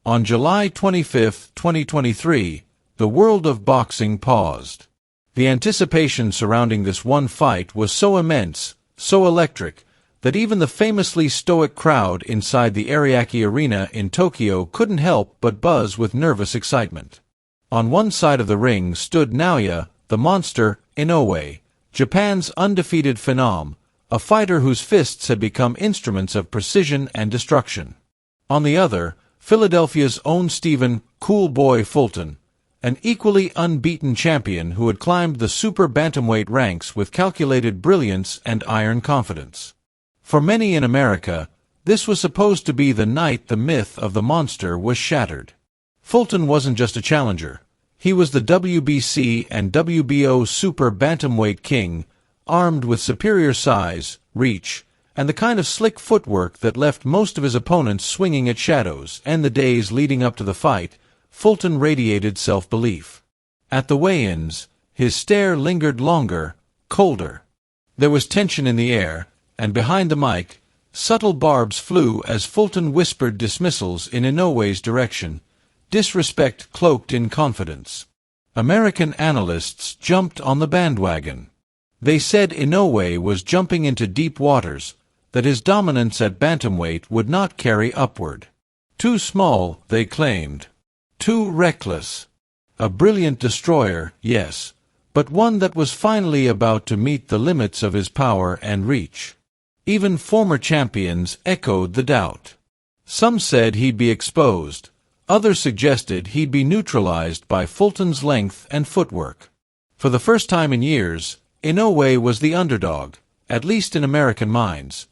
On July 25, 2023, the world of boxing paused. The anticipation surrounding this one fight was so immense, so electric, that even the famously stoic crowd inside the Ariake Arena in Tokyo couldn't help but buzz with nervous excitement. On one side of the ring stood Naoya, the monster, Inoue, Japan's undefeated phenom, a fighter whose fists had become instruments of precision and destruction. On the other, Philadelphia's own Steven "Cool Boy" Fulton, an equally unbeaten champion who had climbed the super bantamweight ranks with calculated brilliance and iron confidence. For many in America, this was supposed to be the night the myth of the monster was shattered. Fulton wasn't just a challenger. He was the WBC and WBO super bantamweight king, armed with superior size, reach, and the kind of slick footwork that left most of his opponents swinging at shadows, and the days leading up to the fight, Fulton radiated self-belief. At the weigh-ins, his stare lingered longer, colder. There was tension in the air, and behind the mic, subtle barbs flew as Fulton whispered dismissals in Inoue's direction, disrespect cloaked in confidence. American analysts jumped on the bandwagon. They said Inoue was jumping into deep waters, that his dominance at bantamweight would not carry upward. Too small, they claimed. Too reckless. A brilliant destroyer, yes, but one that was finally about to meet the limits of his power and reach. Even former champions echoed the doubt. Some said he'd be exposed. Others suggested he'd be neutralized by Fulton's length and footwork. For the first time in years, Inoue was the underdog, at least in American minds.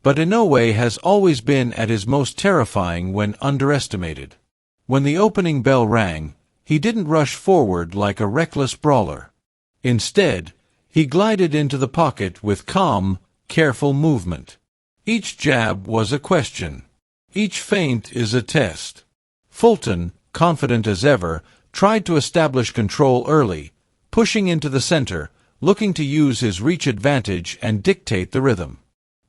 But Inoue has always been at his most terrifying when underestimated. When the opening bell rang, he didn't rush forward like a reckless brawler. Instead, he glided into the pocket with calm, careful movement. Each jab was a question. Each feint is a test. Fulton, confident as ever, tried to establish control early, pushing into the center, looking to use his reach advantage and dictate the rhythm.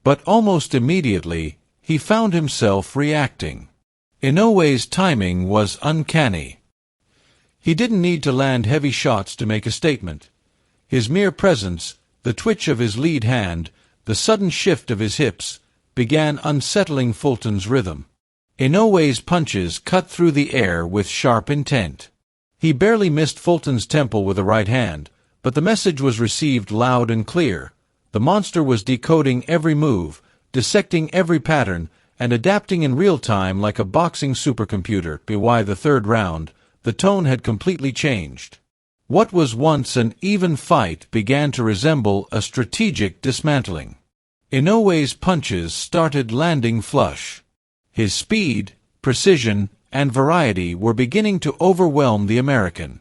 But almost immediately, he found himself reacting. Inoue's timing was uncanny. He didn't need to land heavy shots to make a statement. His mere presence, the twitch of his lead hand, the sudden shift of his hips, began unsettling Fulton's rhythm. Inoue's punches cut through the air with sharp intent. He barely missed Fulton's temple with a right hand, but the message was received loud and clear. The monster was decoding every move, dissecting every pattern, and adapting in real time like a boxing supercomputer. By the third round, the tone had completely changed. What was once an even fight began to resemble a strategic dismantling. Inoue's punches started landing flush. His speed, precision, and variety were beginning to overwhelm the American.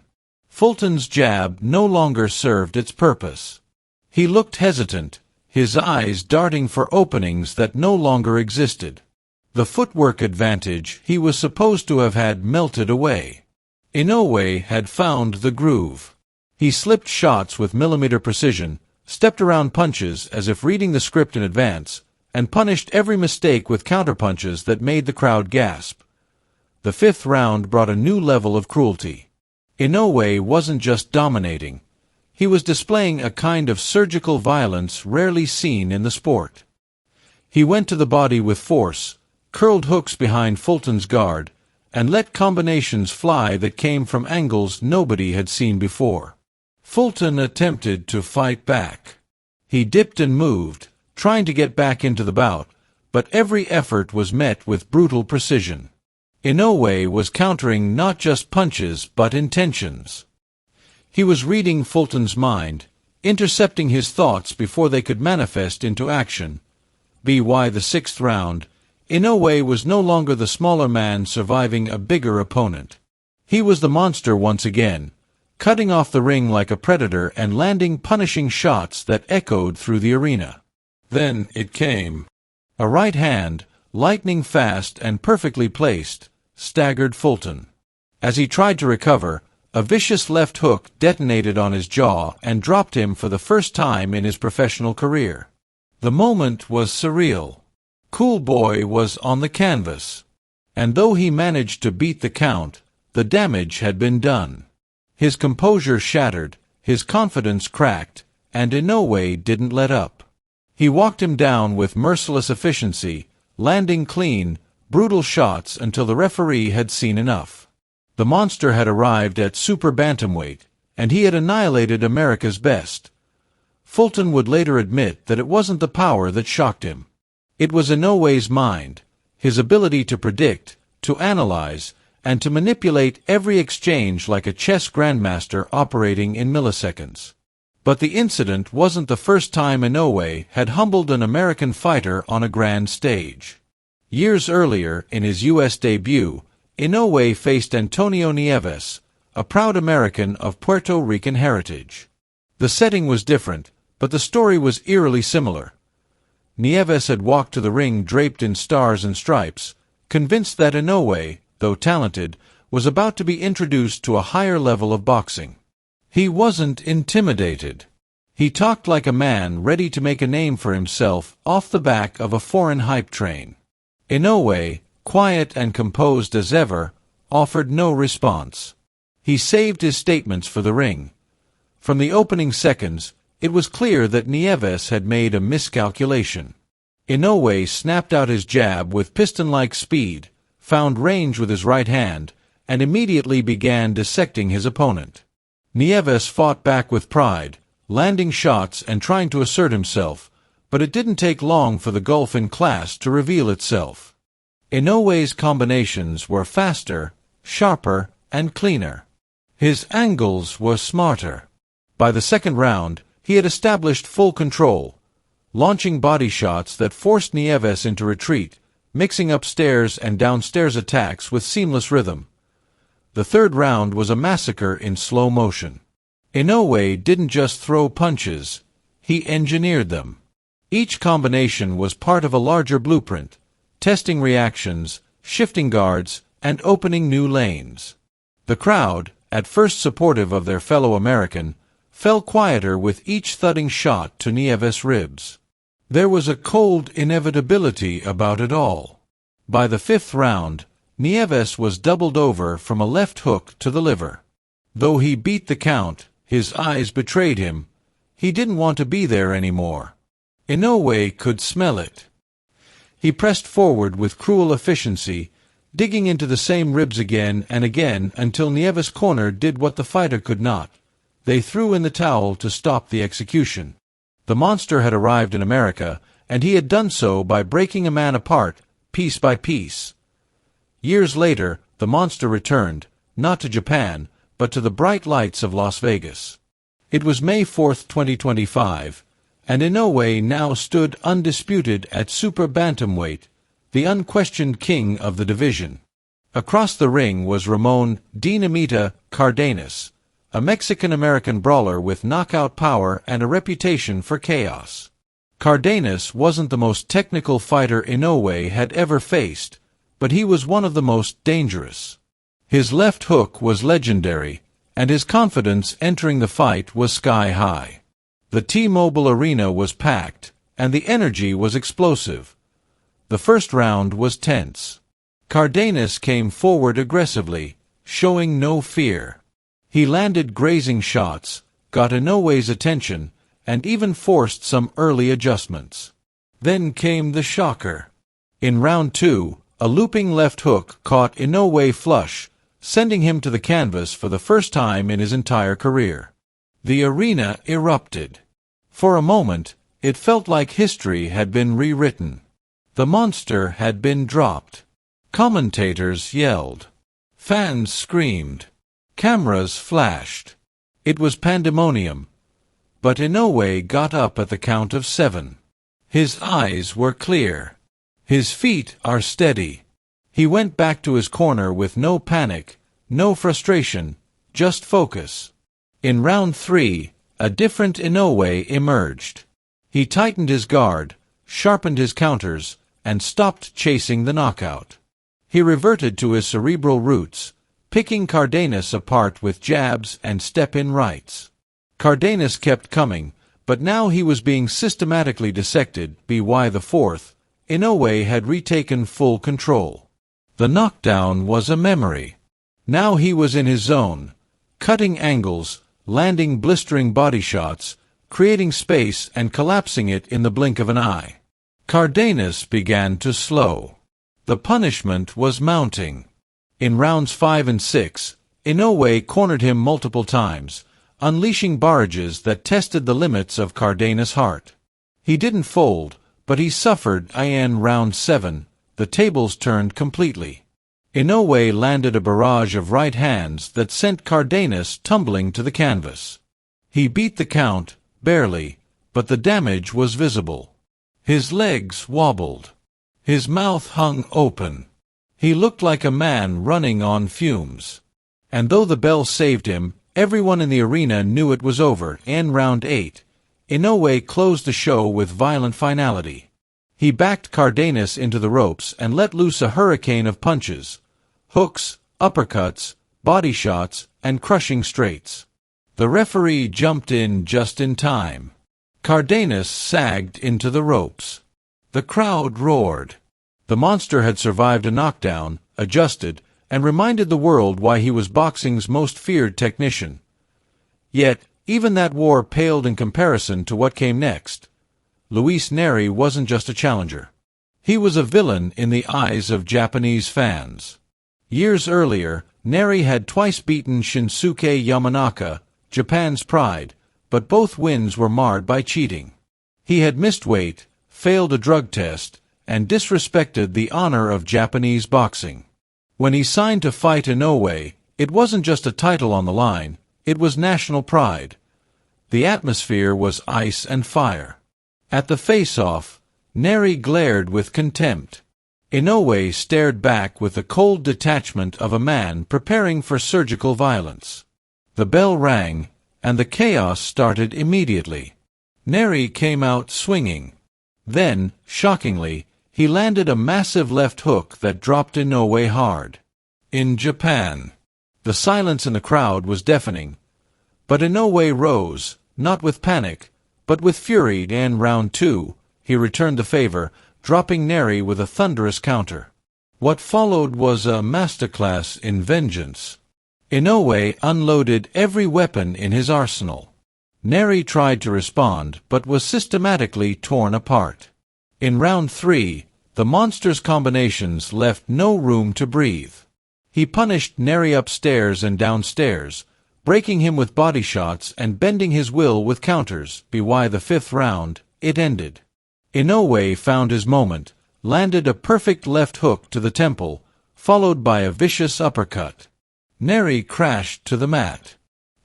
Fulton's jab no longer served its purpose. He looked hesitant, his eyes darting for openings that no longer existed. The footwork advantage he was supposed to have had melted away. Inoue had found the groove. He slipped shots with millimeter precision, stepped around punches as if reading the script in advance, and punished every mistake with counterpunches that made the crowd gasp. The fifth round brought a new level of cruelty. Inoue wasn't just dominating. He was displaying a kind of surgical violence rarely seen in the sport. He went to the body with force, curled hooks behind Fulton's guard, and let combinations fly that came from angles nobody had seen before. Fulton attempted to fight back. He dipped and moved, trying to get back into the bout, but every effort was met with brutal precision. Inoue was countering not just punches but intentions. He was reading Fulton's mind, intercepting his thoughts before they could manifest into action. By the sixth round, Inoue was no longer the smaller man surviving a bigger opponent. He was the monster once again, cutting off the ring like a predator and landing punishing shots that echoed through the arena. Then it came. A right hand, lightning fast and perfectly placed, staggered Fulton. As he tried to recover, a vicious left hook detonated on his jaw and dropped him for the first time in his professional career. The moment was surreal. Cool Boy was on the canvas. And though he managed to beat the count, the damage had been done. His composure shattered, his confidence cracked, and Inoue didn't let up. He walked him down with merciless efficiency, landing clean, brutal shots until the referee had seen enough. The monster had arrived at super bantamweight, and he had annihilated America's best. Fulton would later admit that it wasn't the power that shocked him. It was Inoue's mind, his ability to predict, to analyze, and to manipulate every exchange like a chess grandmaster operating in milliseconds. But the incident wasn't the first time Inoue had humbled an American fighter on a grand stage. Years earlier, in his U.S. debut, Inoue faced Antonio Nieves, a proud American of Puerto Rican heritage. The setting was different, but the story was eerily similar. Nieves had walked to the ring draped in stars and stripes, convinced that Inoue, though talented, was about to be introduced to a higher level of boxing. He wasn't intimidated. He talked like a man ready to make a name for himself off the back of a foreign hype train. Inoue, quiet and composed as ever, offered no response. He saved his statements for the ring. From the opening seconds, it was clear that Nieves had made a miscalculation. Inoue snapped out his jab with piston-like speed, found range with his right hand, and immediately began dissecting his opponent. Nieves fought back with pride, landing shots and trying to assert himself, but it didn't take long for the gulf in class to reveal itself. Inoue's combinations were faster, sharper, and cleaner. His angles were smarter. By the second round, he had established full control, launching body shots that forced Nieves into retreat, mixing upstairs and downstairs attacks with seamless rhythm. The third round was a massacre in slow motion. Inoue didn't just throw punches, he engineered them. Each combination was part of a larger blueprint, testing reactions, shifting guards, and opening new lanes. The crowd, at first supportive of their fellow American, fell quieter with each thudding shot to Nieves' ribs. There was a cold inevitability about it all. By the fifth round, Nieves was doubled over from a left hook to the liver. Though he beat the count, his eyes betrayed him. He didn't want to be there anymore. Inoue could smell it. He pressed forward with cruel efficiency, digging into the same ribs again and again until Nieves' corner did what the fighter could not. They threw in the towel to stop the execution. The monster had arrived in America, and he had done so by breaking a man apart, piece by piece. Years later, the monster returned, not to Japan, but to the bright lights of Las Vegas. It was May 4, 2025, and Inoue now stood undisputed at super bantamweight, the unquestioned king of the division. Across the ring was Ramon "Dinamita" Cardenas, a Mexican-American brawler with knockout power and a reputation for chaos. Cardenas wasn't the most technical fighter Inoue had ever faced, but he was one of the most dangerous. His left hook was legendary, and his confidence entering the fight was sky-high. The T-Mobile Arena was packed, and the energy was explosive. The first round was tense. Cardenas came forward aggressively, showing no fear. He landed grazing shots, got Inoue's attention, and even forced some early adjustments. Then came the shocker. In round 2, a looping left hook caught Inoue flush, sending him to the canvas for the first time in his entire career. The arena erupted. For a moment, it felt like history had been rewritten. The monster had been dropped. Commentators yelled. Fans screamed. Cameras flashed. It was pandemonium. But Inoue got up at the count of 7. His eyes were clear. His feet are steady. He went back to his corner with no panic, no frustration, just focus. In round 3, a different Inoue emerged. He tightened his guard, sharpened his counters, and stopped chasing the knockout. He reverted to his cerebral roots, picking Cardenas apart with jabs and step-in rights. Cardenas kept coming, but now he was being systematically dissected. By the fourth, Inoue had retaken full control. The knockdown was a memory. Now he was in his zone, cutting angles, landing blistering body shots, creating space and collapsing it in the blink of an eye. Cardenas began to slow. The punishment was mounting. In rounds 5 and 6, Inoue cornered him multiple times, unleashing barrages that tested the limits of Cardenas' heart. He didn't fold, but he suffered. In round 7, the tables turned completely. Inoue landed a barrage of right hands that sent Cardenas tumbling to the canvas. He beat the count, barely, but the damage was visible. His legs wobbled. His mouth hung open. He looked like a man running on fumes. And though the bell saved him, everyone in the arena knew it was over. In round 8, Inoue closed the show with violent finality. He backed Cardenas into the ropes and let loose a hurricane of punches, hooks, uppercuts, body shots, and crushing straights. The referee jumped in just in time. Cardenas sagged into the ropes. The crowd roared. The monster had survived a knockdown, adjusted, and reminded the world why he was boxing's most feared technician. Yet, even that war paled in comparison to what came next. Luis Nery wasn't just a challenger. He was a villain in the eyes of Japanese fans. Years earlier, Nery had twice beaten Shinsuke Yamanaka, Japan's pride, but both wins were marred by cheating. He had missed weight, failed a drug test, and disrespected the honor of Japanese boxing. When he signed to fight Inoue, it wasn't just a title on the line, it was national pride. The atmosphere was ice and fire. At the face-off, Nery glared with contempt. Inoue stared back with the cold detachment of a man preparing for surgical violence. The bell rang, and the chaos started immediately. Nery came out swinging. Then, shockingly, he landed a massive left hook that dropped Inoue hard. In Japan, the silence in the crowd was deafening. But Inoue rose, not with panic, but with fury. In round 2, he returned the favor, dropping Nery with a thunderous counter. What followed was a masterclass in vengeance. Inoue unloaded every weapon in his arsenal. Nery tried to respond, but was systematically torn apart. In round 3, the monster's combinations left no room to breathe. He punished Nery upstairs and downstairs, breaking him with body shots and bending his will with counters. By the 5th round, it ended. Inoue found his moment, landed a perfect left hook to the temple, followed by a vicious uppercut. Nery crashed to the mat.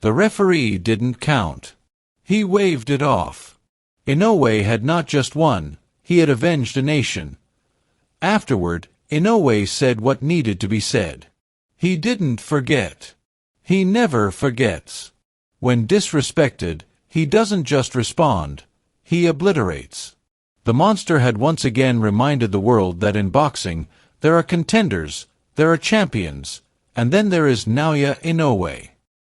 The referee didn't count. He waved it off. Inoue had not just won, he had avenged a nation. Afterward, Inoue said what needed to be said. He didn't forget. He never forgets. When disrespected, he doesn't just respond, he obliterates. The monster had once again reminded the world that in boxing, there are contenders, there are champions, and then there is Naoya Inoue.